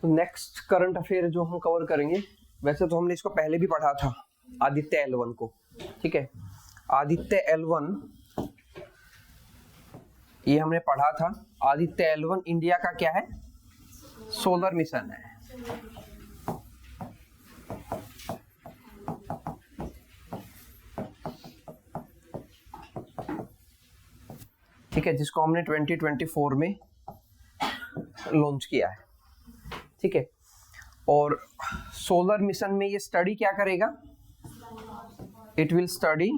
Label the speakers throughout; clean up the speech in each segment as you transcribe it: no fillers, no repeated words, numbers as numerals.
Speaker 1: तो next current affair जो हम कवर करेंगे, वैसे तो हमने इसको पहले भी पढ़ा था, आदित्य L1 को, ठीक है। आदित्य L1 ये हमने पढ़ा था। आदित्य L1 इंडिया का क्या है, सोलर मिशन है। ठीक है, जिसको हमने 2024 में लॉन्च किया है, ठीक है। और सोलर मिशन में ये स्टडी क्या करेगा, इट विल स्टडी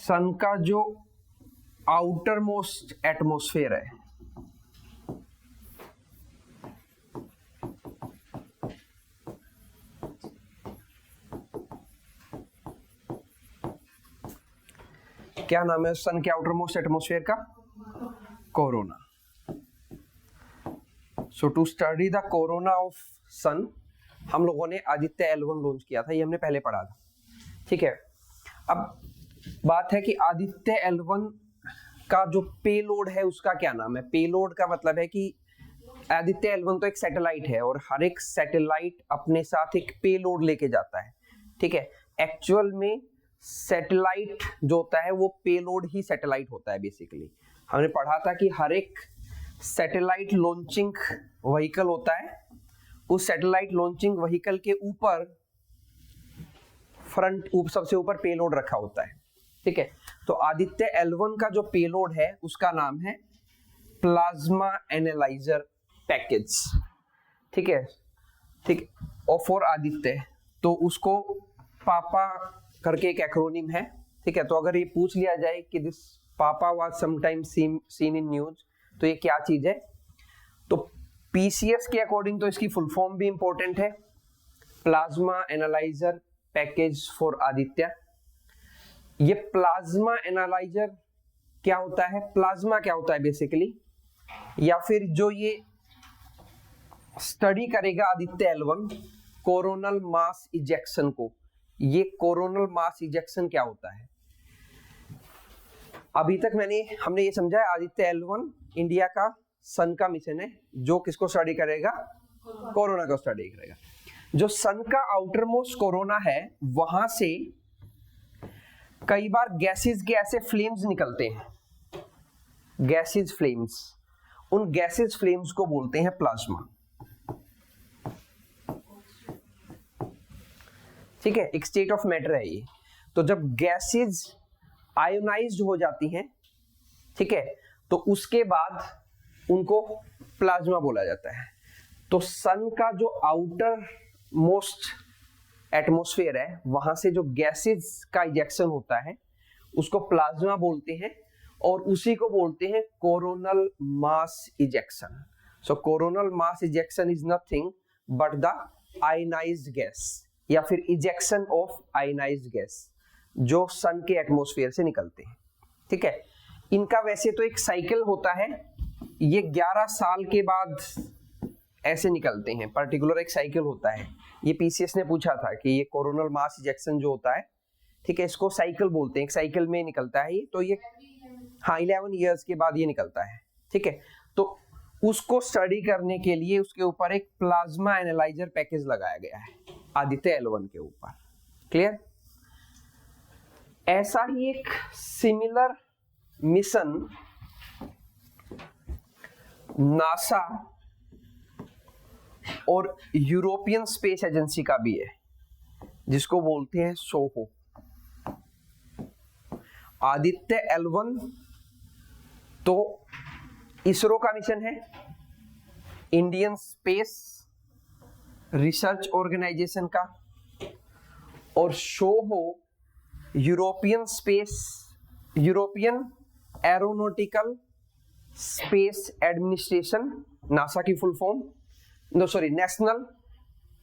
Speaker 1: सन का जो आउटर मोस्ट एटमॉस्फेयर है, क्या नाम है सन के आउटर मोस्ट एटमॉस्फेयर का, corona. So to study the corona of sun हम लोगों ने आदित्य L1 लॉन्च किया था, ये हमने पहले पढ़ा था, ठीक है। अब बात है कि आदित्य L1 का जो पेलोड है उसका क्या नाम है। पेलोड का मतलब है कि आदित्य L1 तो एक सैटेलाइट है और हर एक सैटेलाइट अपने साथ एक पेलोड लेके जाता है, ठीक है। एक्चुअल में सैटेलाइट जो होता है वो पेलोड ही सैटेलाइट होता है बेसिकली। हमने पढ़ा था कि हर एक सैटेलाइट लॉन्चिंग व्हीकल होता है, उस सैटेलाइट लॉन्चिंग व्हीकल के ऊपर सबसे ऊपर पेलोड रखा होता है, ठीक है। तो आदित्य L1 का जो पेलोड है उसका नाम है प्लाज्मा एनालाइजर पैकेज, ठीक है, ठीक। और फॉर आदित्य तो उसको पापा करके एक एक्रोनिम है, ठीक है। तो अगर ये पूछ लिया जाए कि दिस पापा was sometime seen in news, तो ये क्या चीज है, तो पीसीएस के अकॉर्डिंग तो इसकी फुल फॉर्म भी इंपॉर्टेंट है, plasma analyser package for Aditya. ये प्लाज्मा एनालाइजर क्या होता है, प्लाज्मा क्या होता है बेसिकली, या फिर जो ये स्टडी करेगा Aditya L1 coronal mass ejection को, ये कोरोनल मास इजेक्शन क्या होता है। अभी तक हमने ये समझा है आदित्य L1 इंडिया का सन का मिशन है जो किसको स्टडी करेगा, कोरोना को स्टडी करेगा। जो सन का आउटर मोस्ट कोरोना है वहां से कई बार गैसेस के ऐसे फ्लेम्स निकलते हैं, गैसेस फ्लेम्स, उन गैसेस फ्लेम्स को बोलते हैं प्लाज्मा, ठीक है। एक स्टेट ऑफ मैटर है ये। तो जब गैसेस आयोनाइज्ड हो जाती हैं, ठीक है, तो उसके बाद उनको प्लाज्मा बोला जाता है। तो सन का जो आउटर मोस्ट एटमॉस्फेयर है वहां से जो गैसेस का इजेक्शन होता है उसको प्लाज्मा बोलते हैं, और उसी को बोलते हैं coronal mass ejection. So coronal mass ejection is nothing but the ionised gas या फिर इजेक्शन ऑफ आयनाइज्ड गैस जो सन के एटमॉस्फेयर से निकलते हैं, ठीक है। इनका वैसे तो एक साइकिल होता है, ये 11 साल के बाद ऐसे निकलते हैं, पर्टिकुलर एक साइकिल होता है। ये पीसीएस ने पूछा था कि ये कोरोनल मास इजेक्शन जो होता है, ठीक है, इसको साइकिल बोलते हैं, एक साइकिल में निकलता है ये। तो ये हाँ 11 ईयर्स के बाद ये निकलता है, ठीक है। तो उसको स्टडी करने के लिए उसके ऊपर एक प्लाज्मा एनालाइजर पैकेज लगाया गया है आदित्य L1 के ऊपर, क्लियर। ऐसा ही एक सिमिलर मिशन नासा और यूरोपियन स्पेस एजेंसी का भी है जिसको बोलते हैं सोहो। आदित्य L1 तो इसरो का मिशन है, इंडियन स्पेस रिसर्च ऑर्गेनाइजेशन का, और SOHO European aeronautical space administration, NASA की full form, national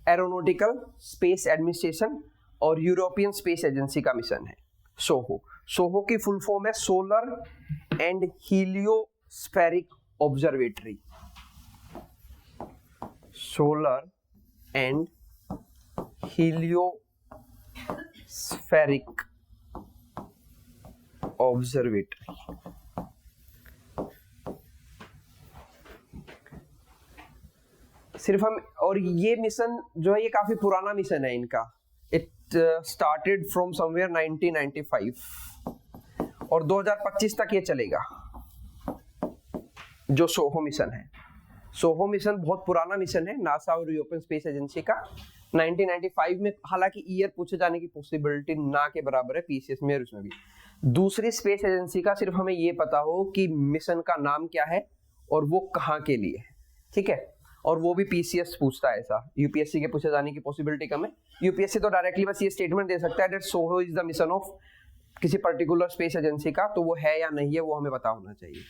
Speaker 1: aeronautical space administration और यूरोपियन स्पेस एजेंसी का मिशन है सोहो। सोहो की फुल फॉर्म है solar and heliospheric observatory, solar and heliospheric observatory. सिर्फ हम, और ये मिशन जो है ये काफी पुराना मिशन है इनका, इट स्टार्टेड फ्रॉम समवेयर 1995 और 2025 तक ये चलेगा जो सोहो मिशन है। सोहो मिशन बहुत पुराना मिशन है नासा और यूरोपियन स्पेस एजेंसी का, 1995 में, हालांकि ईयर पूछे जाने की पॉसिबिलिटी ना के बराबर है पीसीएस में और उसमें भी। दूसरी स्पेस एजेंसी का सिर्फ हमें ये पता हो कि मिशन का नाम क्या है और वो कहाँ के लिए है, ठीक है, और वो भी पीसीएस पूछता है ऐसा, यूपीएससी के पूछे जाने की पॉसिबिलिटी कम है। यूपीएससी तो डायरेक्टली बस ये स्टेटमेंट दे सकता है that Soho is the mission of किसी पर्टिकुलर स्पेस एजेंसी का, तो वो है या नहीं है वो हमें पता होना चाहिए।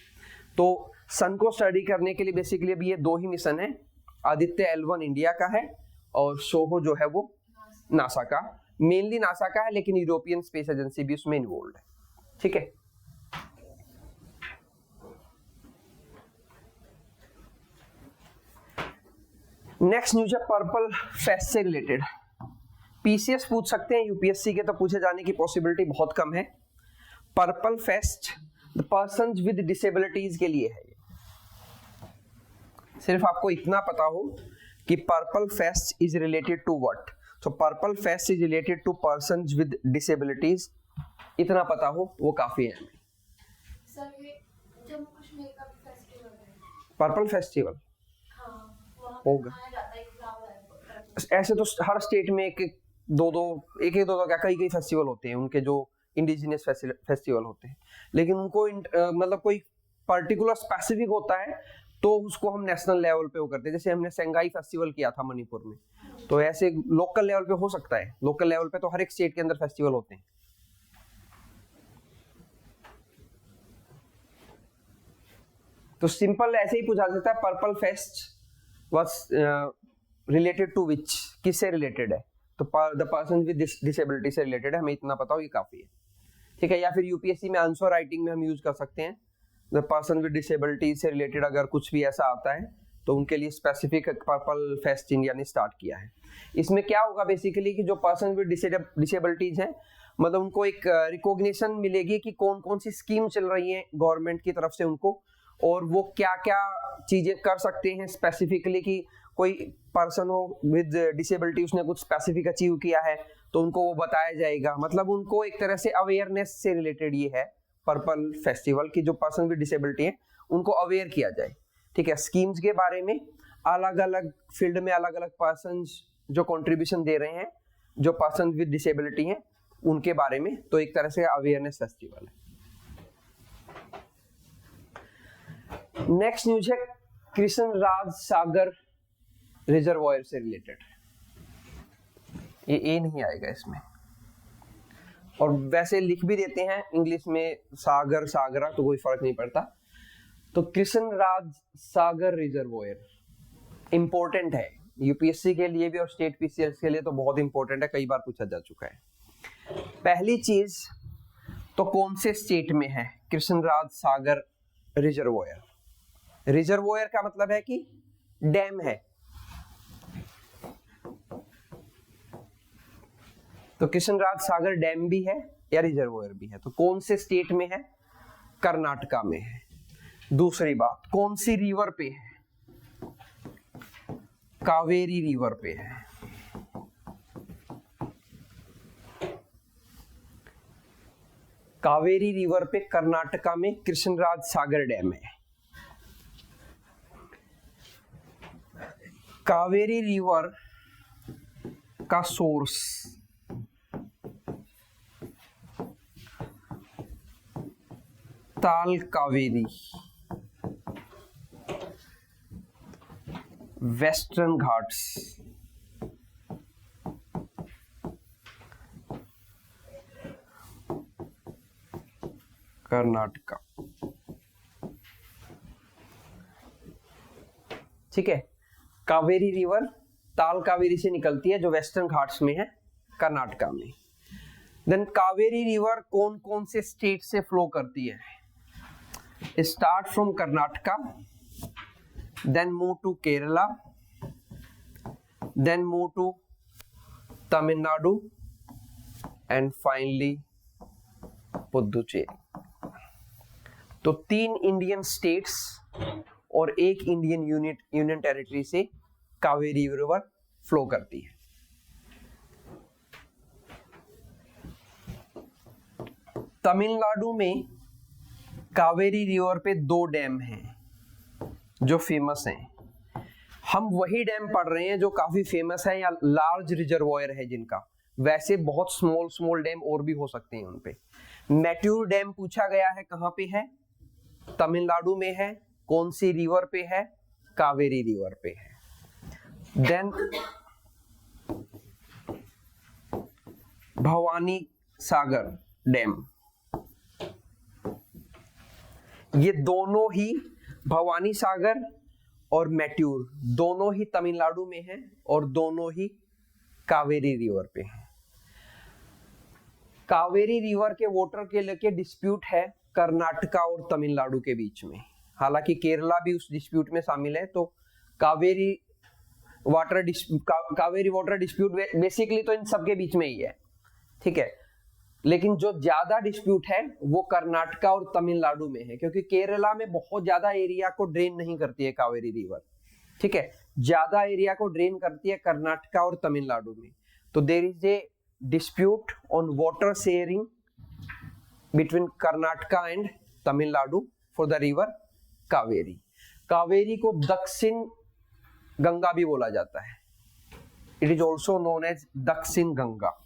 Speaker 1: तो सन को स्टडी करने के लिए बेसिकली अभी ये दो ही मिशन है, आदित्य L1 इंडिया का है और सोहो जो है वो नासा का, मेनली नासा का है लेकिन यूरोपियन स्पेस एजेंसी भी उसमें इन्वॉल्व है, ठीक है। नेक्स्ट न्यूज है पर्पल फेस्ट से रिलेटेड। पीसीएस पूछ सकते हैं, यूपीएससी के तो पूछे जाने की पॉसिबिलिटी बहुत कम है। Purple fest persons with disabilities के लिए है। सिर्फ आपको इतना पता हो कि purple fest is related to what, so purple fest is related to persons with disabilities, इतना पता हो वो काफी है।
Speaker 2: सर ये जम्मू कश्मीर का भी फेस्टिवल है,
Speaker 1: पर्पल फेस्टिवल होगा ऐसे तो हर स्टेट में एक दो क्या कई फेस्टिवल होते हैं उनके जो इंडिजिनियस फेस्टिवल होते हैं, लेकिन उनको मतलब कोई पर्टिकुलर स्पेसिफिक होता है तो उसको हम नेशनल लेवल पे वो करते हैं। जैसे हमने सेंगाई फेस्टिवल किया था मणिपुर में, तो ऐसे लोकल लेवल पे हो सकता है, लोकल लेवल पे तो हर एक स्टेट के अंदर फेस्टिवल होते हैं। तो सिंपल ऐसे ही पूछा जाता है purple fest was related to which, किससे रिलेटेड है, तो द पर्सन विद डिसेबिलिटी से रिलेटेड है, हमें इतना पता हो ये काफी है, ठीक है। या फिर यूपीएससी में आंसर राइटिंग में हम यूज कर सकते हैं द पर्सन विद डिसेबिलिटी से रिलेटेड, अगर कुछ भी ऐसा आता है तो उनके लिए स्पेसिफिक पर्पल फेस्ट इंडिया ने स्टार्ट किया है। इसमें क्या होगा बेसिकली कि जो पर्सन विद डिसेबिलिटीज हैं मतलब उनको एक रिकॉग्निशन मिलेगी कि कौन कौन सी स्कीम चल रही है गवर्नमेंट की तरफ से उनको, और वो क्या क्या चीजें कर सकते हैं स्पेसिफिकली, कि कोई पर्सन हो विद डिसेबिलिटी उसने कुछ स्पेसिफिक अचीव किया है तो उनको वो बताया जाएगा। मतलब उनको एक तरह से अवेयरनेस से रिलेटेड ये है पर्पल फेस्टिवल की, जो पर्सन विद डिसेबिलिटी है उनको अवेयर किया जाए, ठीक है। स्कीम्स के बारे में अलग अलग फील्ड में अलग अलग पर्सन जो कंट्रीब्यूशन दे रहे हैं, जो पर्सन विद डिसेबिलिटी हैं उनके बारे में, तो एक तरह से अवेयरनेस फेस्टिवल है। नेक्स्ट न्यूज है कृष्ण राज सागर रिजर्वॉयर से रिलेटेड। ये ए नहीं आएगा इसमें, और वैसे लिख भी देते हैं इंग्लिश में सागर सागरा तो कोई फर्क नहीं पड़ता। तो कृष्ण राज सागर रिजर्वॉयर इंपॉर्टेंट है यूपीएससी के लिए भी और स्टेट पीसीएस के लिए तो बहुत इंपॉर्टेंट है, कई बार पूछा जा चुका है। पहली चीज तो कौन से स्टेट में है कृष्ण राज सागर रिजर्वॉयर? रिजर्वॉयर का मतलब है कि डैम है, तो कृष्ण राज सागर डैम भी है या रिजर्वॉयर भी है, तो कौन से स्टेट में है? कर्नाटका में है। दूसरी बात, कौन सी रिवर पे है? कावेरी रिवर पे है। कावेरी रिवर पे कर्नाटका में कृष्ण राज सागर डैम है। कावेरी रिवर का सोर्स ताल कावेरी वेस्टर्न घाट्स, कर्नाटका, ठीक है। कावेरी रिवर ताल कावेरी से निकलती है जो वेस्टर्न घाट्स में है कर्नाटका में। देन कावेरी रिवर कौन कौन से स्टेट से फ्लो करती है? Start from Karnataka, then move to Kerala, then move to Tamil Nadu and finally Puducherry. तो 3 इंडियन स्टेट्स और एक इंडियन यूनियन टेरिटरी से कावेरी रिवर फ्लो करती है। तमिलनाडु में कावेरी रिवर पे 2 डैम हैं जो फेमस हैं। हम वही डैम पढ़ रहे हैं जो काफी फेमस है या लार्ज रिजर्वॉयर है जिनका, वैसे बहुत स्मॉल स्मॉल डैम और भी हो सकते हैं उन पे। मैट्यूर डैम पूछा गया है, कहां पे है? तमिलनाडु में है। कौन सी रिवर पे है? कावेरी रिवर पे है। देन भवानी सागर डैम, ये दोनों ही, भवानी सागर और मैट्यूर दोनों ही तमिलनाडु में हैं और दोनों ही कावेरी रिवर पे हैं। कावेरी रिवर के वाटर के लेके डिस्प्यूट है कर्नाटका और तमिलनाडु के बीच में, हालांकि केरला भी उस डिस्प्यूट में शामिल है। तो कावेरी वाटर डिस्प्यूट बेसिकली तो इन सबके बीच में ही है, ठीक है। लेकिन जो ज्यादा डिस्प्यूट है वो कर्नाटका और तमिलनाडु में है, क्योंकि केरला में बहुत ज्यादा एरिया को ड्रेन नहीं करती है कावेरी रिवर, ठीक है। ज्यादा एरिया को ड्रेन करती है कर्नाटका और तमिलनाडु में। तो there is a dispute on water sharing between Karnataka and Tamil Nadu for the river Kaveri. Kaveri को दक्षिण गंगा भी बोला जाता है। It is also known as Dakshin Ganga.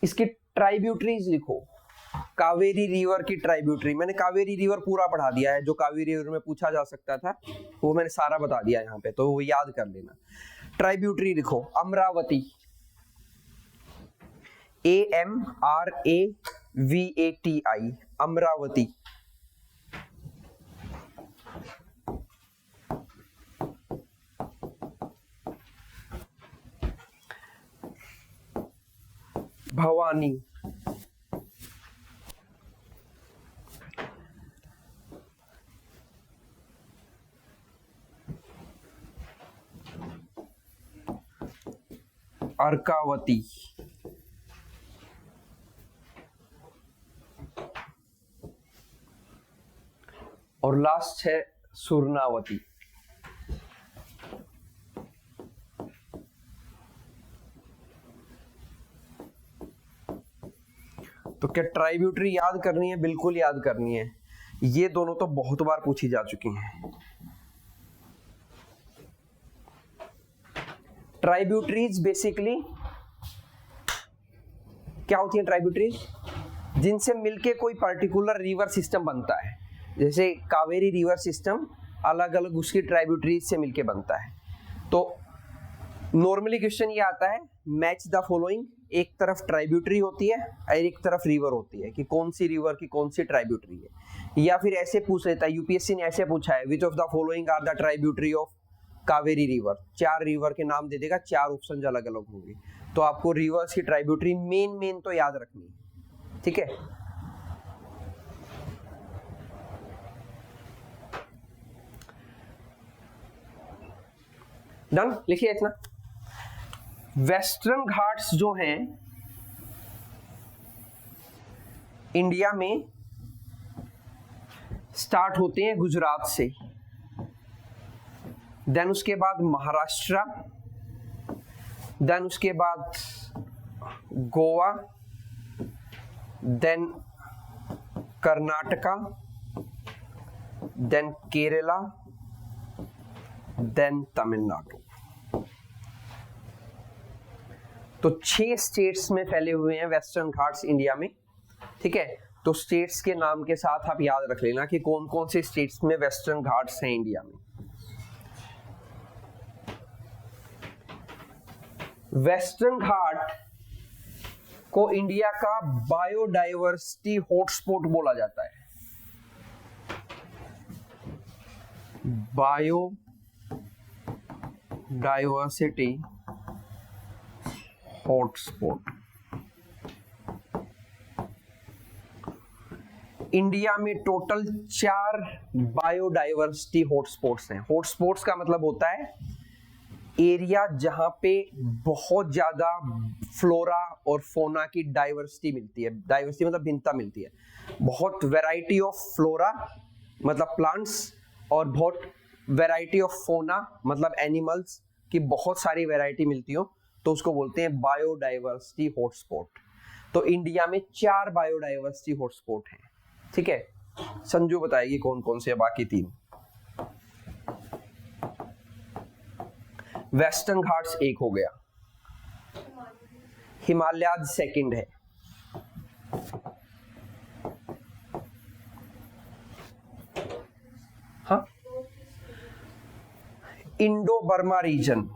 Speaker 1: इसकी ट्राइब्यूटरीज लिखो। कावेरी रिवर की ट्राइब्यूटरी, मैंने कावेरी रिवर पूरा पढ़ा दिया है, जो कावेरी रिवर में पूछा जा सकता था वो मैंने सारा बता दिया यहाँ पे, तो वो याद कर लेना। ट्राइब्यूटरी लिखो, अमरावती, AMRAVATI, अमरावती। भवानी, अर्कावती, और लास्ट है सुरनावती। तो क्या ट्राइब्यूटरी याद करनी है? बिल्कुल याद करनी है। ये दोनों तो बहुत बार पूछी जा चुकी हैं। ट्राइब्यूटरीज बेसिकली क्या होती है? ट्राइब्यूटरीज जिनसे मिलके कोई पर्टिकुलर रिवर सिस्टम बनता है। जैसे कावेरी रिवर सिस्टम अलग अलग उसकी ट्राइब्यूटरीज से मिलके बनता है। तो नॉर्मली क्वेश्चन ये आता है, मैच द फॉलोइंग। एक तरफ ट्राइब्यूटरी होती है और एक तरफ रिवर होती है, कि कौन सी रिवर की कौन सी ट्राइब्यूटरी है। या फिर ऐसे पूछ लेता है, यूपीएससी ने ऐसे पूछा है, which of the following are the tributary of Kaveri river. 4 river के नाम दे देगा, 4 ऑप्शन अलग अलग होंगे। तो आपको रिवर्स की ट्राइब्यूटरी मेन तो याद रखनी है, ठीक है। डन, लिखिए इतना। वेस्टर्न घाट्स जो हैं इंडिया में स्टार्ट होते हैं गुजरात से, देन उसके बाद महाराष्ट्र, देन उसके बाद Goa, then Karnataka, then Kerala, then Tamil Nadu. तो 6 स्टेट्स में फैले हुए हैं वेस्टर्न घाट्स इंडिया में, ठीक है। तो स्टेट्स के नाम के साथ आप याद रख लेना कि कौन कौन से स्टेट्स में वेस्टर्न घाट्स हैं इंडिया में। वेस्टर्न घाट को इंडिया का बायोडाइवर्सिटी हॉटस्पॉट बोला जाता है। Biodiversity hotspot. इंडिया में टोटल 4 बायोडाइवर्सिटी हॉटस्पॉट्स हैं। हॉटस्पॉट्स का मतलब होता है एरिया जहां पे बहुत ज्यादा फ्लोरा और फोना की डाइवर्सिटी मिलती है। डाइवर्सिटी मतलब भिन्नता मिलती है, बहुत वैरायटी ऑफ फ्लोरा मतलब प्लांट्स और बहुत वैरायटी ऑफ फोना मतलब एनिमल्स की बहुत सारी वैरायटी मिलती हो, तो उसको बोलते हैं बायोडाइवर्सिटी हॉटस्पॉट। तो इंडिया में 4 बायोडाइवर्सिटी हॉटस्पॉट हैं, ठीक है। संजू बताएगी कौन कौन से, बाकी 3। वेस्टर्न घाट्स एक हो गया, हिमालय सेकंड है, हाँ, इंडो बर्मा रीजन,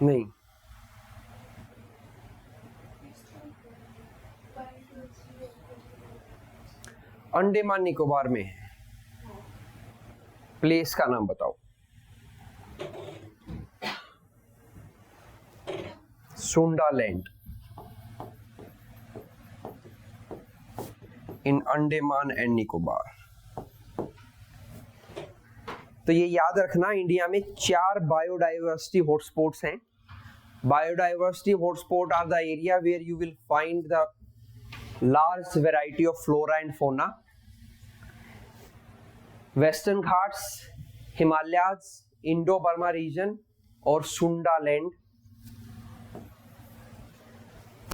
Speaker 1: नहीं, अंडमान निकोबार में है। प्लेस का नाम बताओ। Sundaland in Andaman and Nicobar. तो ये याद रखना, इंडिया में 4 बायोडाइवर्सिटी हॉटस्पॉट्स हैं। Biodiversity hotspot are the area where you will find the large variety of flora and fauna. Western Ghats, Himalayas, Indo Burma region और Sundaland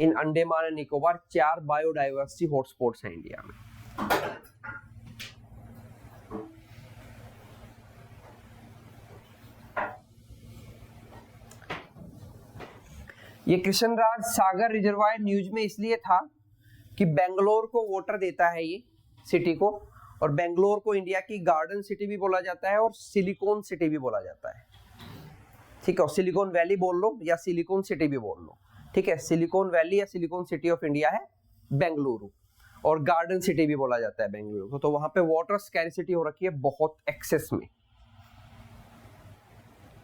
Speaker 1: in Andaman and Nicobar 4 biodiversity hotspots हैं India में। ये कृष्णराज सागर रिजर्वायर न्यूज में इसलिए था कि बेंगलोर को वाटर देता है ये सिटी को, और बेंगलोर को इंडिया की गार्डन सिटी भी बोला जाता है और सिलिकॉन सिटी भी बोला जाता है, ठीक है। और सिलिकॉन वैली बोल लो या सिलिकॉन सिटी भी बोल लो, ठीक है। सिलिकॉन वैली या सिलिकॉन सिटी ऑफ इंडिया है बेंगलुरु, और गार्डन सिटी भी बोला जाता है बेंगलुरु को। तो वहां पे वाटर स्कैरिसिटी हो रखी है बहुत एक्सेस में।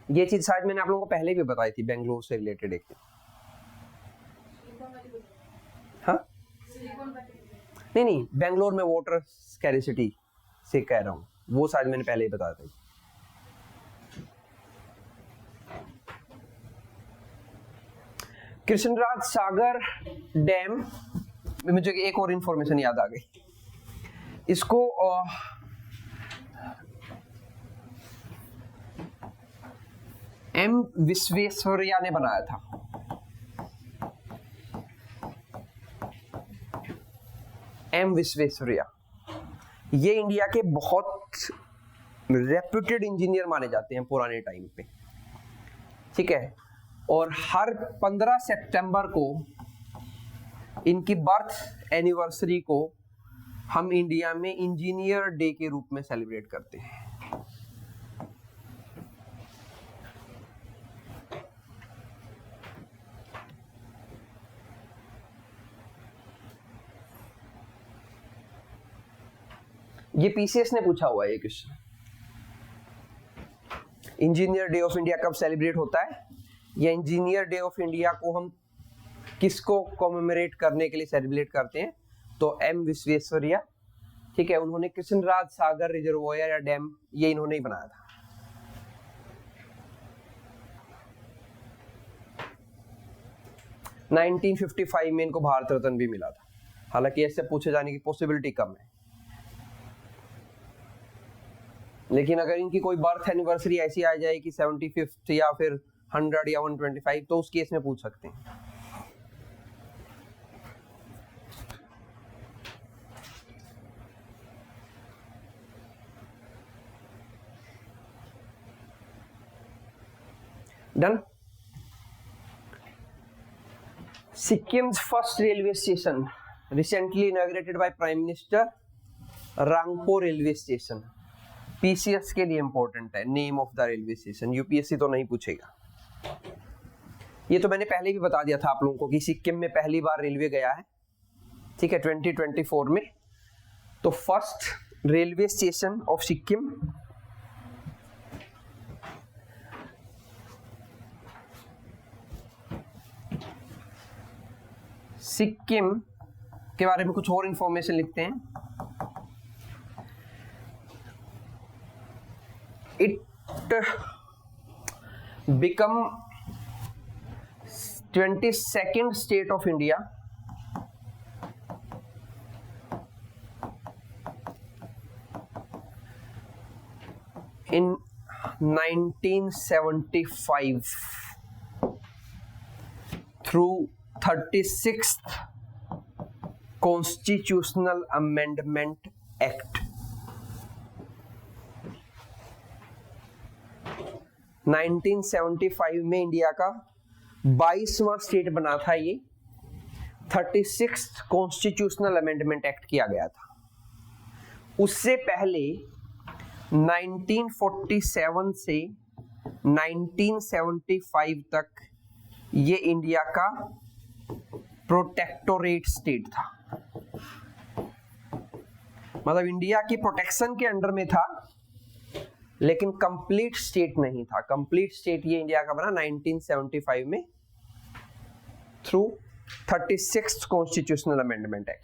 Speaker 1: ये चीज शायद मैंने आप लोगों को पहले भी बताई थी बेंगलुरु से रिलेटेड एक। हाँ, नहीं, बेंगलोर में वाटर स्कैरिसिटी से कह रहा हूँ, वो शायद मैंने पहले ही बताया था। कृष्णराज सागर डैम, मुझे एक और इंफॉर्मेशन याद आ गई। इसको एम विश्वेश्वरैया ने बनाया था। एम विश्वेश्वरैया ये इंडिया के बहुत रेप्यूटेड इंजीनियर माने जाते हैं पुराने टाइम पे, ठीक है। और हर 15 सितंबर को इनकी बर्थ एनिवर्सरी को हम इंडिया में इंजीनियर डे के रूप में सेलिब्रेट करते हैं। ये पीसीएस ने पूछा हुआ है ये question. Engineer day of India कब सेलिब्रेट होता है, या इंजीनियर डे ऑफ इंडिया को हम किसको कॉमेमोरेट करने के लिए सेलिब्रेट करते हैं? तो एम विश्वेश्वरैया, ठीक है। उन्होंने कृष्णराज सागर रिजर्वोयर या डैम ये इन्होंने ही बनाया था। – 1955 में इनको भारत रत्न भी मिला था, हालांकि ऐसे पूछे जाने की पॉसिबिलिटी कम है, लेकिन अगर इनकी कोई बर्थ एनिवर्सरी ऐसी आ जाए कि 75th या फिर 100 या 125, तो उस केस में पूछ सकते हैं। Done. Sikkim's first railway station recently inaugurated by prime minister, Rangpo railway station. PCS के लिए इंपॉर्टेंट है name of the railway station, UPSC तो नहीं पूछेगा। ये तो मैंने पहले भी बता दिया था आप लोगों को कि सिक्किम में पहली बार रेलवे गया है, ठीक है, 2024 में। तो first railway station of Sikkim Sikkim के बारे में कुछ और इंफॉर्मेशन लिखते हैं। It become 22nd state of India in 1975 through 36th Constitutional Amendment Act। 1975 में इंडिया का 22वां स्टेट बना था ये। 36th कॉन्स्टिट्यूशनल अमेंडमेंट एक्ट किया गया था। उससे पहले 1947 से 1975 तक ये इंडिया का प्रोटेक्टोरेट स्टेट था, मतलब इंडिया की प्रोटेक्शन के अंडर में था, लेकिन कंप्लीट स्टेट नहीं था। कंप्लीट स्टेट ये इंडिया का बना 1975 में through 36th constitutional amendment act.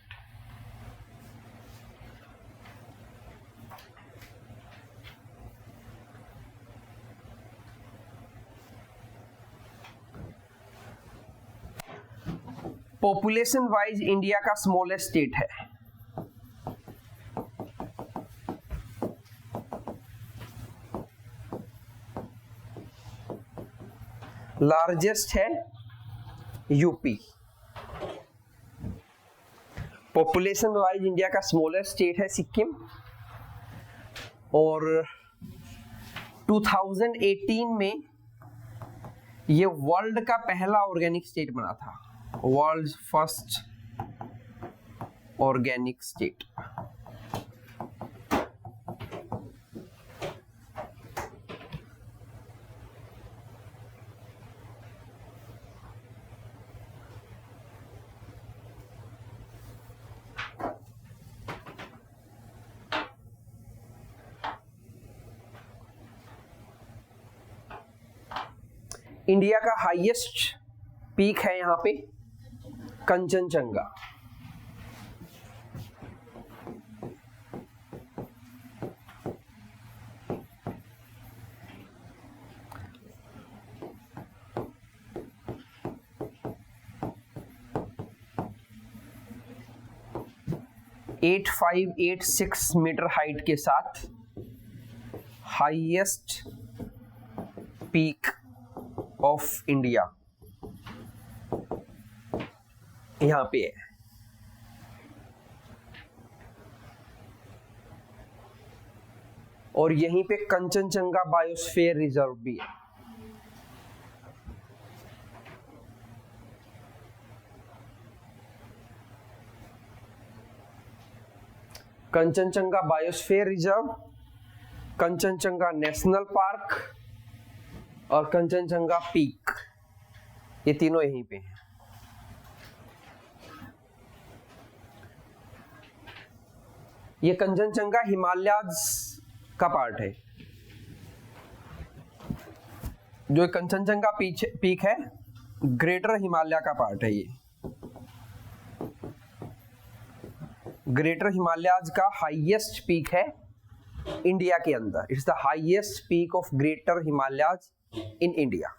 Speaker 1: Population wise India का स्मॉलेस्ट स्टेट है। लार्जेस्ट है यूपी। पॉपुलेशन वाइज इंडिया का स्मॉलेस्ट स्टेट है सिक्किम। और 2018 में ये वर्ल्ड का पहला ऑर्गेनिक स्टेट बना था, world first organic state. India का हाईएस्ट पीक है यहां पे कंचनजंगा। एट 586 मीटर हाइट के साथ हाईएस्ट पीक ऑफ इंडिया यहां पे है। और यहीं पे कंचनजंगा बायोस्फीयर रिजर्व भी है। Kanchenjunga biosphere reserve, Kanchenjunga national park और कंचनजंगा पीक, ये तीनों यहीं पे हैं। ये कंचनजंगा हिमालयाज का पार्ट है। जो कंचनजंगा पीक है ग्रेटर हिमालय का पार्ट है। ये ग्रेटर हिमालयाज का हाईएस्ट पीक है इंडिया के अंदर। It's the highest peak of greater Himalayas in India.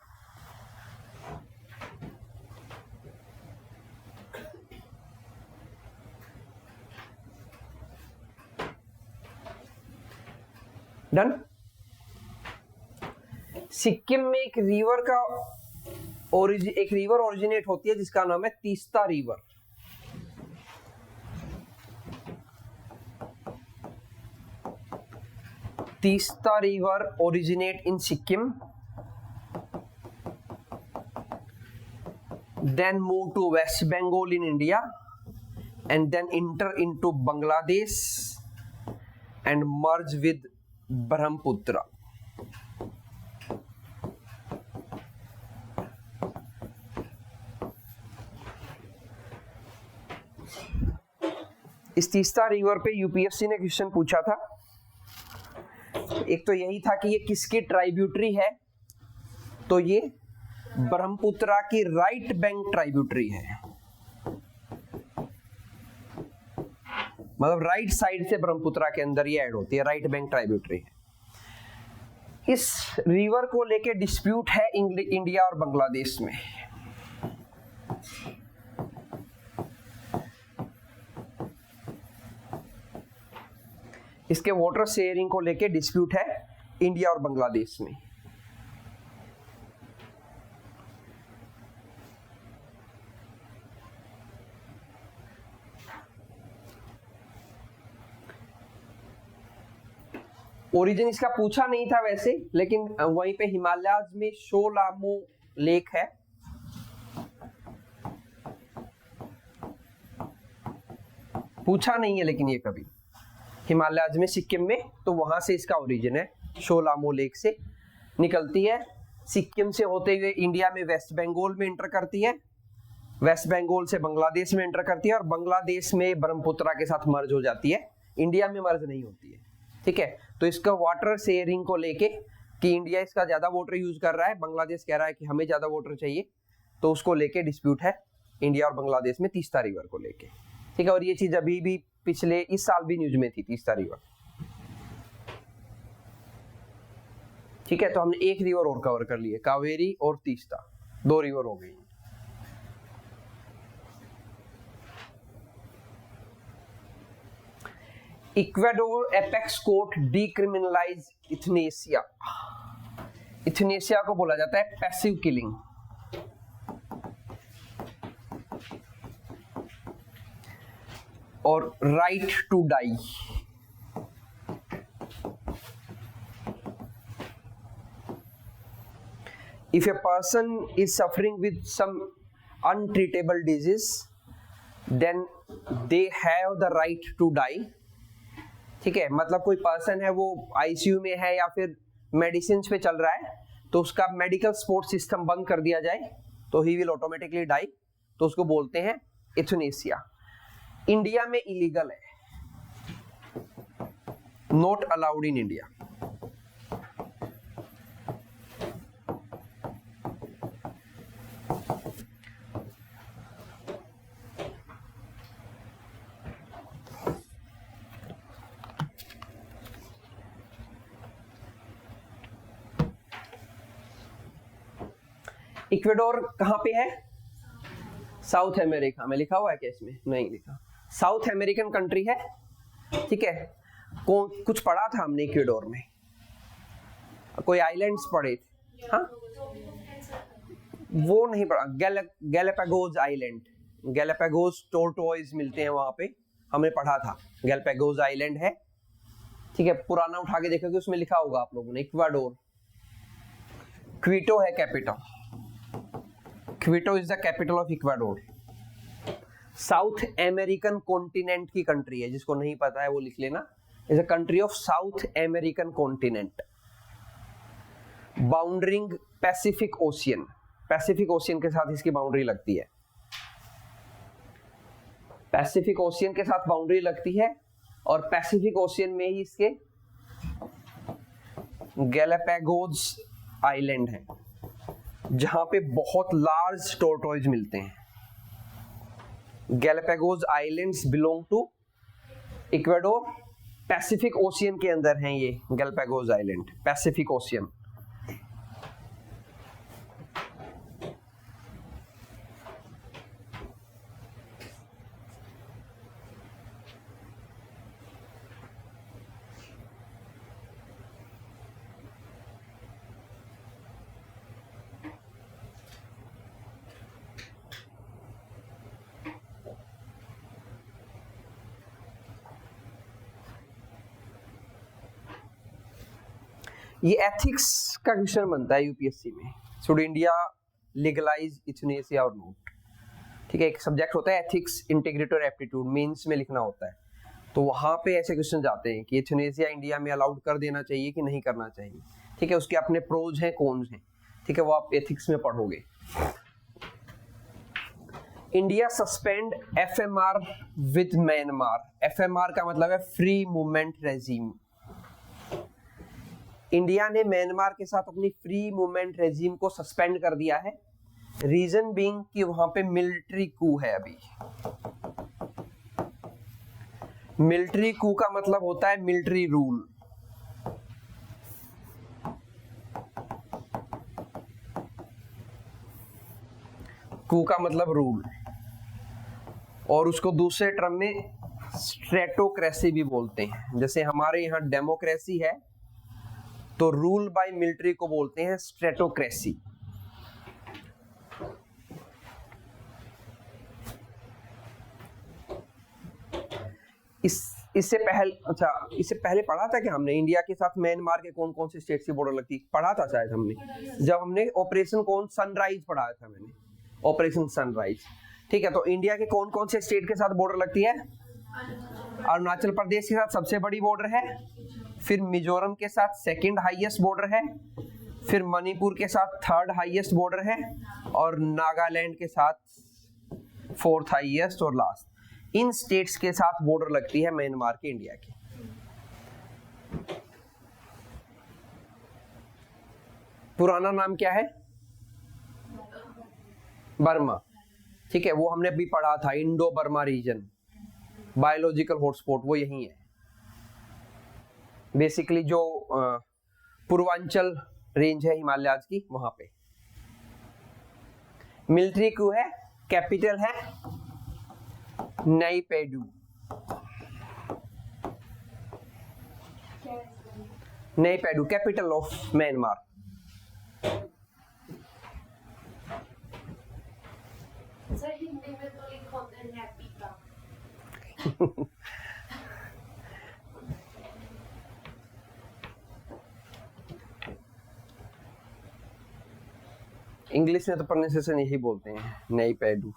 Speaker 1: Done. Sikkim में एक रिवर ओरिजिनेट होती है जिसका नाम है Teesta river. Teesta river originate in Sikkim, then move to West Bengal in India and then enter into Bangladesh and merge with Brahmaputra। इस Teesta river पे UPSC ने क्वेश्चन पूछा था। एक तो यही था कि ये किसकी ट्राइब्यूटरी है, तो ये ब्रह्मपुत्रा की राइट बैंक ट्राइब्यूटरी है। मतलब राइट साइड से ब्रह्मपुत्रा के अंदर ये ऐड होती है, राइट बैंक ट्राइब्यूटरी है। इस रिवर को लेके डिस्प्यूट है इंडिया और बांग्लादेश में। इसके वाटर शेयरिंग को लेके डिस्प्यूट है इंडिया और बांग्लादेश में। ओरिजिन इसका पूछा नहीं था वैसे, लेकिन वहीं पे हिमालयाज में शोलामो लेक है, पूछा नहीं है लेकिन ये कभी हिमालयाज में सिक्किम में, तो वहां से इसका ओरिजिन है, शोलामो लेक से निकलती है, सिक्किम से होते हुए इंडिया में वेस्ट बंगाल में एंटर करती है, वेस्ट बंगाल से बांग्लादेश में एंटर करती है और बांग्लादेश में ब्रह्मपुत्रा के साथ मर्ज हो जाती है, इंडिया में मर्ज नहीं होती है। ठीक है, तो इसका वाटर शेयरिंग को लेके कि इंडिया इसका ज्यादा वाटर यूज कर रहा है, बांग्लादेश कह रहा है कि हमें ज्यादा वाटर चाहिए, तो उसको लेके डिस्प्यूट है इंडिया और बांग्लादेश में तीस्ता रिवर को लेके। ठीक है, और ये चीज अभी भी पिछले इस साल भी न्यूज में थी, तीस्ता रिवर। ठीक है, तो हमने एक रिवर और कवर कर लिए, कावेरी और तीस्ता, 2 रिवर हो गई। Ecuador apex court decriminalise euthanasia. Euthanasia को बोला जाता है पैसिव किलिंग। और right to die. If a person is suffering with some untreatable disease, then they have the right to die. ठीक है, मतलब कोई पर्सन है वो आईसीयू में है या फिर मेडिसिन पे चल रहा है, तो उसका मेडिकल सपोर्ट सिस्टम बंद कर दिया जाए तो ही विल ऑटोमेटिकली डाई, तो उसको बोलते हैं इथनेसिया। इंडिया में इलीगल है, not allowed in India. Ecuador कहां पे है? साउथ अमेरिका में। लिखा हुआ है क्या इसमें? नहीं लिखा। साउथ अमेरिकन कंट्री है। ठीक है, कुछ पढ़ा था हमने इक्वेडोर में, कोई आइलैंड्स पढ़े थे। हाँ, वो नहीं पढ़ा। गैलापागोस आइलैंड, गैलापागोस टोर्टोइज मिलते हैं वहां पे, हमने पढ़ा था। गैलापागोस आइलैंड है। ठीक है, पुराना उठा के देखोगे उसमें लिखा होगा आप लोगों ने इक्वाडोर। क्विटो है capital, Quito is the capital of Ecuador. South American continent की कंट्री है, जिसको नहीं पता है वो लिख लेना, is a country of South American continent, bordering Pacific Ocean. Pacific Ocean के साथ इसकी बाउंड्री लगती है, पैसिफिक ओशियन के साथ बाउंड्री लगती है, और पैसिफिक ओशियन में ही इसके गैलापागोस आइलैंड है, जहां पे बहुत लार्ज टोर्टोइज मिलते हैं। Galapagos islands belong to Ecuador, Pacific Ocean के अंदर हैं ये गैलापागोस आइलैंड, पैसिफिक ओशियन। ये एथिक्स का क्वेश्चन बनता है यूपीएससी में, शुड इंडिया लीगलाइज इथनेसिया और नॉट। ठीक है, एक सब्जेक्ट होता है एथिक्स, इंटीग्रिटी और एप्टीट्यूड, मेंस में लिखना होता है, तो वहां पे ऐसे क्वेश्चन जाते हैं कि इथनेसिया इंडिया में अलाउड कर देना चाहिए कि नहीं करना चाहिए। ठीक है, उसके अपने प्रोज हैं, कॉन्स हैं। ठीक है, वो आप एथिक्स में पढ़ोगे। India suspend FMR with Myanmar. FMR का मतलब है फ्री मूवमेंट रेजिम। इंडिया ने म्यांमार के साथ अपनी फ्री मूवमेंट रेजिम को सस्पेंड कर दिया है, रीजन बीइंग कि वहां पे मिलिट्री कू है। अभी मिलिट्री कू का मतलब होता है मिलिट्री रूल। कू का मतलब रूल, और उसको दूसरे टर्म में स्ट्रेटोक्रेसी भी बोलते हैं। जैसे हमारे यहाँ डेमोक्रेसी है तो रूल बाय मिलिट्री को बोलते हैं स्ट्रेटोक्रेसी। इससे पहले पढ़ा था कि हमने इंडिया के साथ म्यांमार के कौन कौन से स्टेट की बॉर्डर लगती, पढ़ा था शायद हमने, जब हमने ऑपरेशन सनराइज पढ़ाया था मैंने, ऑपरेशन सनराइज। ठीक है, तो इंडिया के कौन कौन से स्टेट के साथ बॉर्डर लगती है? अरुणाचल प्रदेश के साथ सबसे बड़ी बॉर्डर है, फिर मिजोरम के साथ सेकंड हाईएस्ट बॉर्डर है, फिर मणिपुर के साथ थर्ड हाईएस्ट बॉर्डर है, और नागालैंड के साथ फोर्थ हाईएस्ट और लास्ट। इन स्टेट्स के साथ बॉर्डर लगती है म्यांमार के इंडिया की। पुराना नाम क्या है? बर्मा। ठीक है, वो हमने अभी पढ़ा था, Indo Burma region, biological hotspot वो यही है। बेसिकली जो पूर्वांचल रेंज है हिमालयाज की, वहां पे। मिलिट्री क्यू है, कैपिटल है Naypyidaw. Naypyidaw capital of Myanmar.
Speaker 2: Sir Hindi में तो लिखा होता है नैपीता।
Speaker 1: इंग्लिश में तो प्रोनाउंसिएशन यही बोलते हैं, नाईपेडू।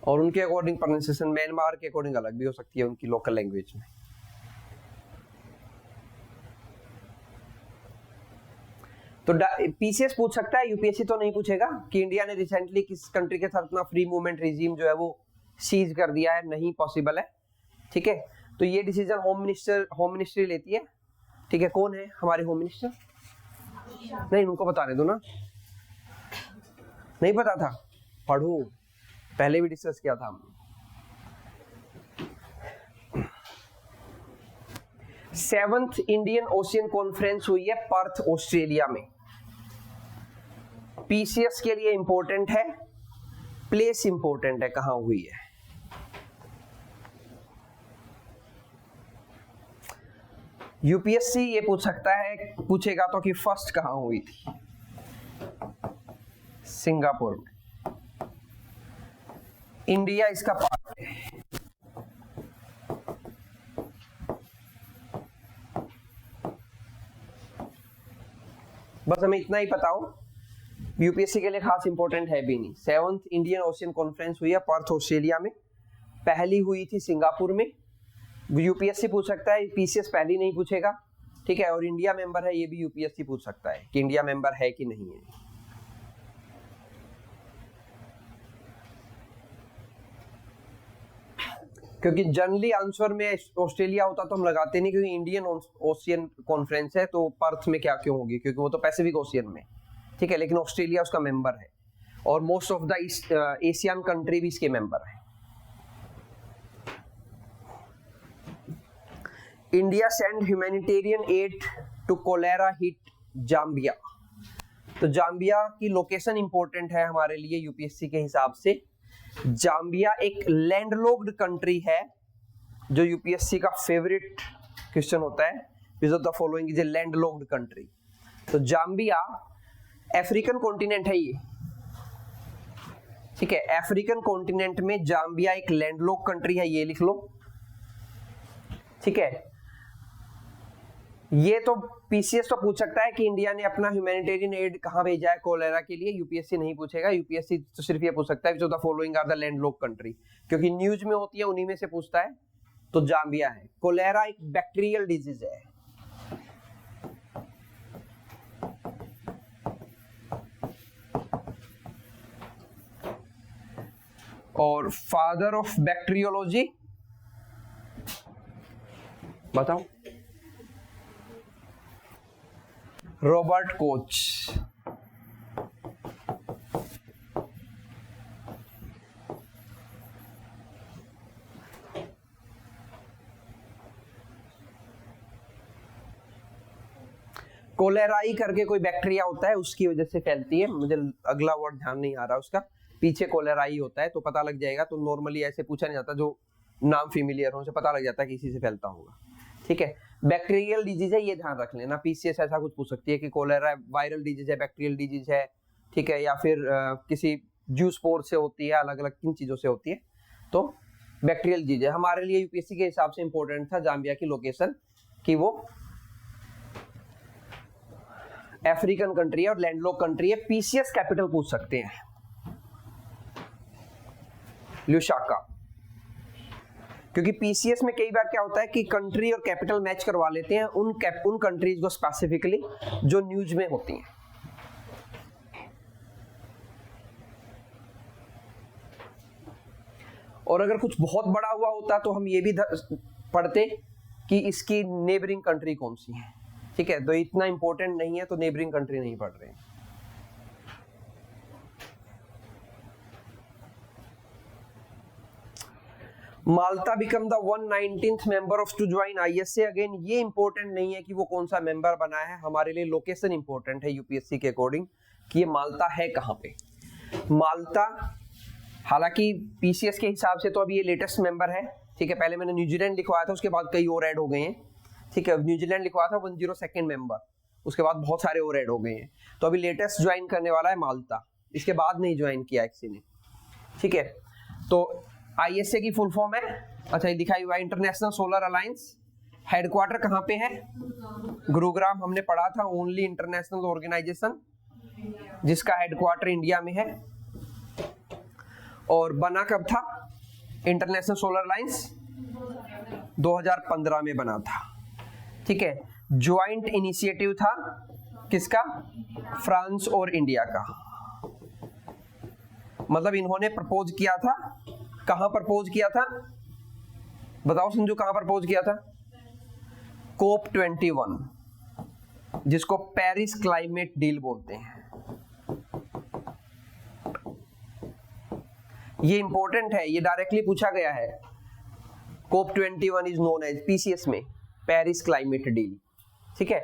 Speaker 1: और उनके अकॉर्डिंग प्रोनाउंसिएशन म्यांमार के अकॉर्डिंग अलग भी हो सकती है उनकी लोकल लैंग्वेज में। तो पीसीएस पूछ सकता है, यूपीएससी तो नहीं पूछेगा कि इंडिया ने रिसेंटली किस कंट्री के साथ अपना फ्री मूवमेंट रिजीम जो है वो सीज कर दिया है, नहीं पॉसिबल है। ठीक है, तो ये डिसीजन होम मिनिस्ट्री लेती है। ठीक है, कौन है हमारे होम मिनिस्टर? नहीं, उनको बताने दो ना, नहीं पता था, पढ़ो, पहले भी डिस्कस किया था हमने। 7th इंडियन ओशियन कॉन्फ्रेंस हुई है पर्थ, ऑस्ट्रेलिया में। पीसीएस के लिए इंपॉर्टेंट है, प्लेस इंपॉर्टेंट है, कहां हुई है। यूपीएससी ये पूछ सकता है, पूछेगा तो कि फर्स्ट कहां हुई थी? सिंगापुर में। इंडिया इसका पार्ट है। बस हमें इतना ही पता हो, यूपीएससी के लिए खास इंपॉर्टेंट है भी नहीं। 7th इंडियन ओशियन कॉन्फ्रेंस हुई है पर्थ, ऑस्ट्रेलिया में। पहली हुई थी सिंगापुर में। यूपीएससी पूछ सकता है, पीसीएस पहली नहीं पूछेगा। ठीक है, और इंडिया मेंबर है, ये भी यूपीएससी पूछ सकता है कि इंडिया मेंबर है कि नहीं है। क्योंकि जनरली आंसर में ऑस्ट्रेलिया होता तो हम लगाते नहीं, क्योंकि इंडियन ओशियन कॉन्फ्रेंस है तो पर्थ में क्या क्यों होगी, क्योंकि वो तो पैसिफिक ओशियन में। ठीक है, लेकिन ऑस्ट्रेलिया उसका मेंबर है, और most of the Asian country भी इसके मेंबर है। India send humanitarian aid to cholera hit Zambia. तो जाम्बिया की लोकेशन इंपॉर्टेंट है हमारे लिए यूपीएससी के हिसाब से। जाम्बिया एक लैंडलॉक्ड कंट्री है, जो यूपीएससी का फेवरेट क्वेश्चन होता है, which of the following is a landlocked country. तो जाम्बिया अफ्रीकन कॉन्टिनेंट है ये। ठीक है, अफ्रीकन कॉन्टिनेंट में जाम्बिया एक लैंडलॉक्ड कंट्री है, ये लिख लो। ठीक है, ये तो पीसीएस तो पूछ सकता है कि इंडिया ने अपना ह्यूमैनिटेरियन एड कहां भेजा है कोलेरा के लिए। यूपीएससी नहीं पूछेगा, यूपीएससी तो सिर्फ ये पूछ सकता है जो the following are the landlocked country, क्योंकि न्यूज में होती है उन्हीं में से पूछता है। तो जाम्बिया है। कोलेरा एक बैक्टीरियल डिजीज है। और फादर ऑफ बैक्टीरियोलॉजी बताओ? Robert Koch. कोलेराई करके कोई बैक्टीरिया होता है, उसकी वजह से फैलती है। मुझे अगला वर्ड ध्यान नहीं आ रहा उसका, पीछे कोलेराई होता है तो पता लग जाएगा। तो नॉर्मली ऐसे पूछा नहीं जाता, जो नाम फेमिलियर हो से पता लग जाता है कि इसी से फैलता होगा। ठीक है, बैक्टीरियल डिजीज है, ये ध्यान रख लेना। पीसीएस ऐसा कुछ पूछ सकती है कि कोलेरा वायरल डिजीज है, बैक्टीरियल डिजीज है, ठीक है, या फिर किसी जूस्पोर से होती है, अलग अलग किन चीजों से होती है। तो बैक्टीरियल डिजीज है। हमारे लिए यूपीएससी के हिसाब से इंपॉर्टेंट था जाम्बिया की लोकेशन, कि वो अफ्रीकन कंट्री है और लैंडलॉक कंट्री है। पीसीएस कैपिटल पूछ सकते हैं, ल्यूसाका, क्योंकि पीसीएस में कई बार क्या होता है कि कंट्री और कैपिटल मैच करवा लेते हैं उन कंट्रीज को स्पेसिफिकली जो न्यूज में होती हैं। और अगर कुछ बहुत बड़ा हुआ होता तो हम ये भी पढ़ते कि इसकी नेबरिंग कंट्री कौन सी है। ठीक है, तो इतना इंपॉर्टेंट नहीं है तो नेबरिंग कंट्री नहीं पढ़ रहे। Malta become the 119th member of to join ISA. Again ये इंपॉर्टेंट नहीं है कि वो कौन सा मेंबर बना है, हमारे लिए लोकेशन इंपॉर्टेंट है यूपीएससी के अकॉर्डिंग कि ये माल्टा है कहां पे। माल्टा हालांकि पीसीएस के हिसाब से तो अभी ये लेटेस्ट मेंबर है। ठीक है, पहले मैंने न्यूजीलैंड लिखवाया था, उसके बाद कई और ऐड हो गए हैं। ठीक है, न्यूजीलैंड लिखवाया था 102nd मेंबर, उसके बाद बहुत सारे और ऐड हो गए हैं। तो अभी लेटेस्ट ज्वाइन करने वाला है माल्टा, इसके बाद नहीं ज्वाइन किया किसी ने। ठीक है, तो आईएसए की फुल फॉर्म है, अच्छा ये दिखाई हुआ है, इंटरनेशनल सोलर अलायंस। हेडक्वार्टर कहाँ पे है? गुरुग्राम। हमने पढ़ा था ओनली इंटरनेशनल ऑर्गेनाइजेशन जिसका हेडक्वार्टर इंडिया में है। और बना कब था इंटरनेशनल सोलर अलायंस? 2015 में बना था। ठीक है, ज्वाइंट इनिशिएटिव था किसका? फ्रांस और इंडिया का। मतलब इन्होंने प्रपोज किया था, कहां प्रपोज किया था? बताओ संजू, कहां प्रपोज किया था? COP21, जिसको पेरिस क्लाइमेट डील बोलते हैं। ये इंपॉर्टेंट है, ये डायरेक्टली पूछा गया है। COP21 is known as PCS में पेरिस क्लाइमेट डील। ठीक है,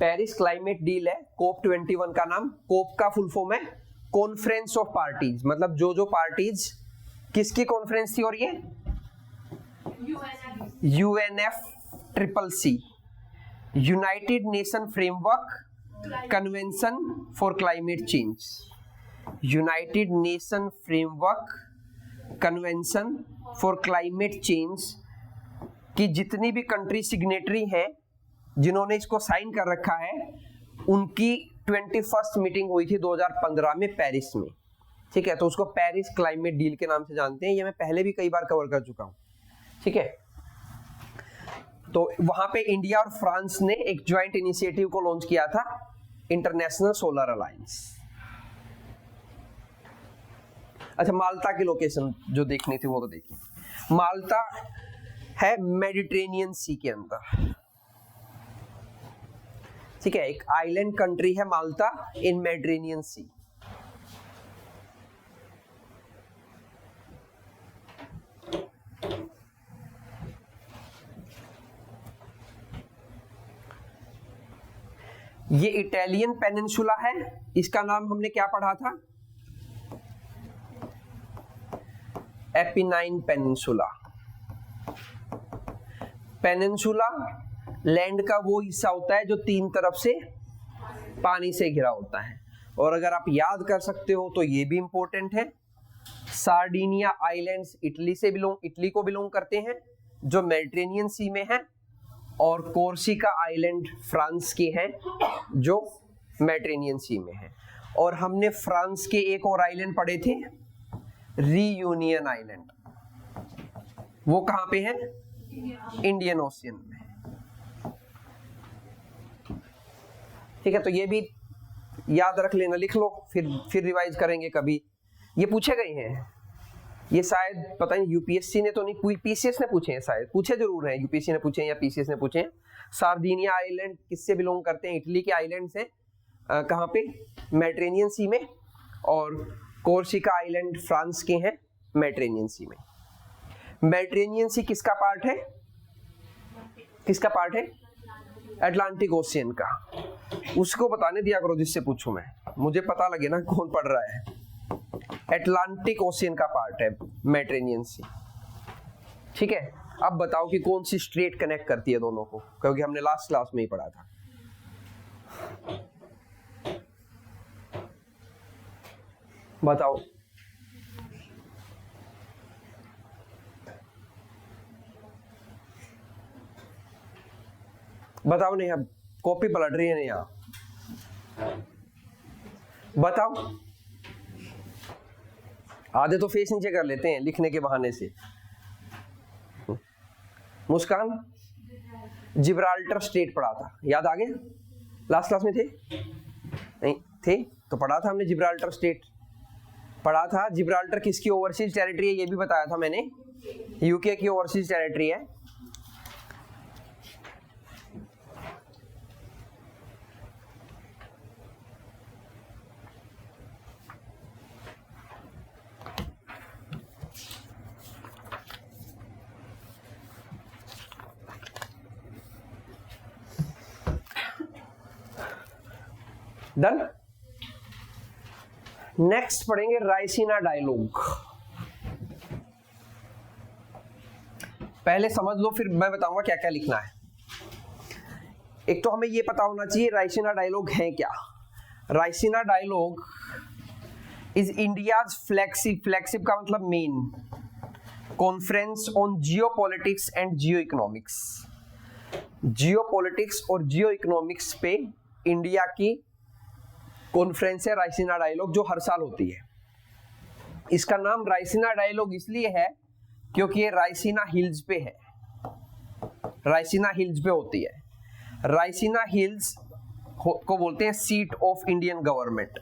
Speaker 1: पेरिस क्लाइमेट डील है। COP21 का नाम, कोप का फुल फॉर्म है कॉन्फ्रेंस ऑफ पार्टीज, मतलब जो जो पार्टीज, किसकी कॉन्फ्रेंस थी? और ये UNFCCC, United nation framework convention for climate change. United nation framework convention for climate change की जितनी भी कंट्री सिग्नेटरी हैं, जिन्होंने इसको साइन कर रखा है, उनकी 21st मीटिंग हुई थी 2015 में पेरिस में। ठीक है, तो उसको पेरिस क्लाइमेट डील के नाम से जानते हैं। ये मैं पहले भी कई बार कवर कर चुका हूं। ठीक है, तो वहां पे इंडिया और फ्रांस ने एक ज्वाइंट इनिशिएटिव को लॉन्च किया था, इंटरनेशनल सोलर अलायंस। अच्छा, माल्टा की लोकेशन जो देखनी थी वो तो देखिए। माल्टा है मेडिटेरेनियन सी के अंदर। ठीक है, एक आइलैंड कंट्री है माल्टा इन मेडिटेरेनियन सी। ये इटालियन पेनिनसुला है, इसका नाम हमने क्या पढ़ा था? Apennine peninsula. पेनिनसुला लैंड का वो हिस्सा होता है जो तीन तरफ से पानी से घिरा होता है। और अगर आप याद कर सकते हो तो ये भी इंपॉर्टेंट है, सार्डिनिया आइलैंड्स इटली को बिलोंग करते हैं, जो मेडिटेरेनियन सी में है, और कोर्सिका आइलैंड फ्रांस के हैं, जो मेडिटेरेनियन सी में है। और हमने फ्रांस के एक और आइलैंड पढ़े थे, रीयूनियन आइलैंड। वो कहां पे है? इंडियन ओशियन में। ठीक है, तो ये भी याद रख लेना, लिख लो, फिर रिवाइज करेंगे कभी। ये पूछे गए हैं, ये शायद पता नहीं यूपीएससी ने तो नहीं, पीसीएस ने पूछे हैं, शायद पूछे जरूर हैं, यूपीएससी ने पूछे हैं या पीसीएस ने पूछे हैं। सार्डिनिया आइलैंड किससे बिलोंग करते हैं? इटली के आइलैंड से। कहाँ पे? मेडिटेरेनियन सी में। और कोर्सिका आइलैंड फ्रांस के हैं, मेडिटेरेनियन सी में। मेडिटेरेनियन सी किसका पार्ट है? किसका पार्ट है? अटलांटिक ओशियन का। उसको बताने दिया करो जिससे पूछूं मैं, मुझे पता लगे ना कौन पढ़ रहा है। अटलांटिक ओशियन का पार्ट है मेडिटेरेनियन सी, ठीक है। अब बताओ कि कौन सी स्ट्रेट कनेक्ट करती है दोनों को, क्योंकि हमने लास्ट क्लास में ही पढ़ा था। बताओ बताओ, नहीं अब कॉपी पलट रही है नहीं यहाँ, बताओ। आधे तो फेस नीचे कर लेते हैं लिखने के बहाने से। मुस्कान, जिब्राल्टर स्ट्रेट पढ़ा था, याद आ गया? लास्ट क्लास में थे? नहीं थे तो पढ़ा था हमने, जिब्राल्टर स्ट्रेट पढ़ा था। जिब्राल्टर किसकी ओवरसीज टेरिटरी है ये भी बताया था मैंने, यूके की ओवरसीज टेरिटरी है। डन। नेक्स्ट पढ़ेंगे रायसीना डायलॉग। पहले समझ लो फिर मैं बताऊंगा क्या क्या लिखना है। एक तो हमें ये पता होना चाहिए रायसीना डायलॉग है क्या। Raisina dialogue is India's flagship का मतलब main conference on geopolitics and geo economics. Geopolitics और जियो इकोनॉमिक्स पे इंडिया की कॉन्फ्रेंस है रायसीना डायलॉग, जो हर साल होती है। इसका नाम रायसीना डायलॉग इसलिए है क्योंकि ये रायसीना हिल्स पे है, रायसीना हिल्स पे होती है। रायसीना हिल्स को बोलते हैं seat of Indian government.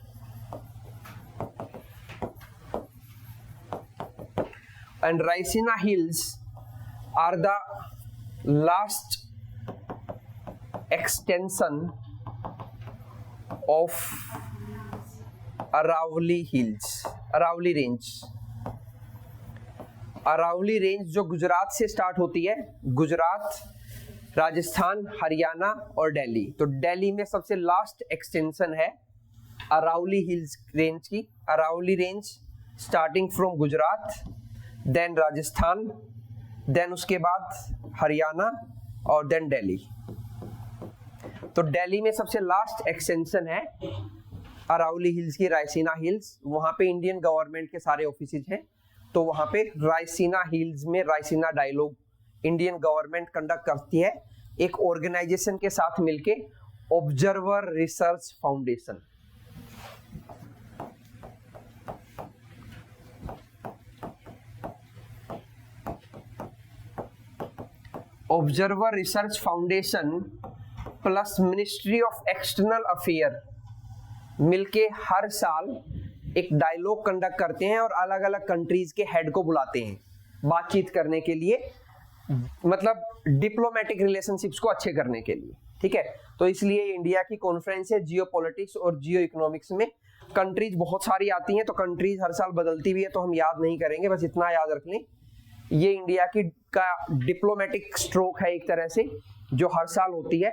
Speaker 1: And Raisina hills are the last extension of Aravalli hills, Aravalli range. Aravalli range जो गुजरात से स्टार्ट होती है, गुजरात, राजस्थान, हरियाणा और दिल्ली। तो दिल्ली में सबसे लास्ट एक्सटेंशन है अरावली हिल्स रेंज की। Aravalli range starting from Gujarat, then Rajasthan, then उसके बाद हरियाणा और देन दिल्ली। तो दिल्ली में सबसे लास्ट एक्सटेंशन है अरावली हिल्स की, रायसीना हिल्स। वहां पे इंडियन गवर्नमेंट के सारे ऑफिसेज हैं। तो वहां पे रायसीना हिल्स में Raisina dialogue Indian government conduct करती है एक ऑर्गेनाइजेशन के साथ मिलके, Observer Research Foundation. Observer Research Foundation plus Ministry of External Affair मिलके हर साल एक डायलॉग कंडक्ट करते हैं और अलग अलग कंट्रीज के हेड को बुलाते हैं बातचीत करने के लिए, मतलब डिप्लोमेटिक रिलेशनशिप्स को अच्छे करने के लिए, ठीक है। तो इसलिए इंडिया की कॉन्फ्रेंस है जियोपॉलिटिक्स और जियो इकोनॉमिक्स में। कंट्रीज बहुत सारी आती हैं, तो कंट्रीज हर साल बदलती भी है, तो हम याद नहीं करेंगे, बस इतना याद रख लें ये इंडिया की का डिप्लोमेटिक स्ट्रोक है एक तरह से, जो हर साल होती है।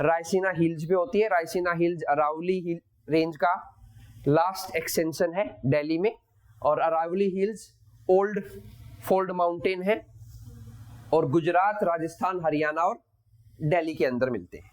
Speaker 1: रायसीना हिल्स पे होती है। Raisina hills Aravalli hill range का लास्ट एक्सटेंशन है दिल्ली में, और Aravalli hills old fold mountain है और गुजरात, राजस्थान, हरियाणा और दिल्ली के अंदर मिलते हैं।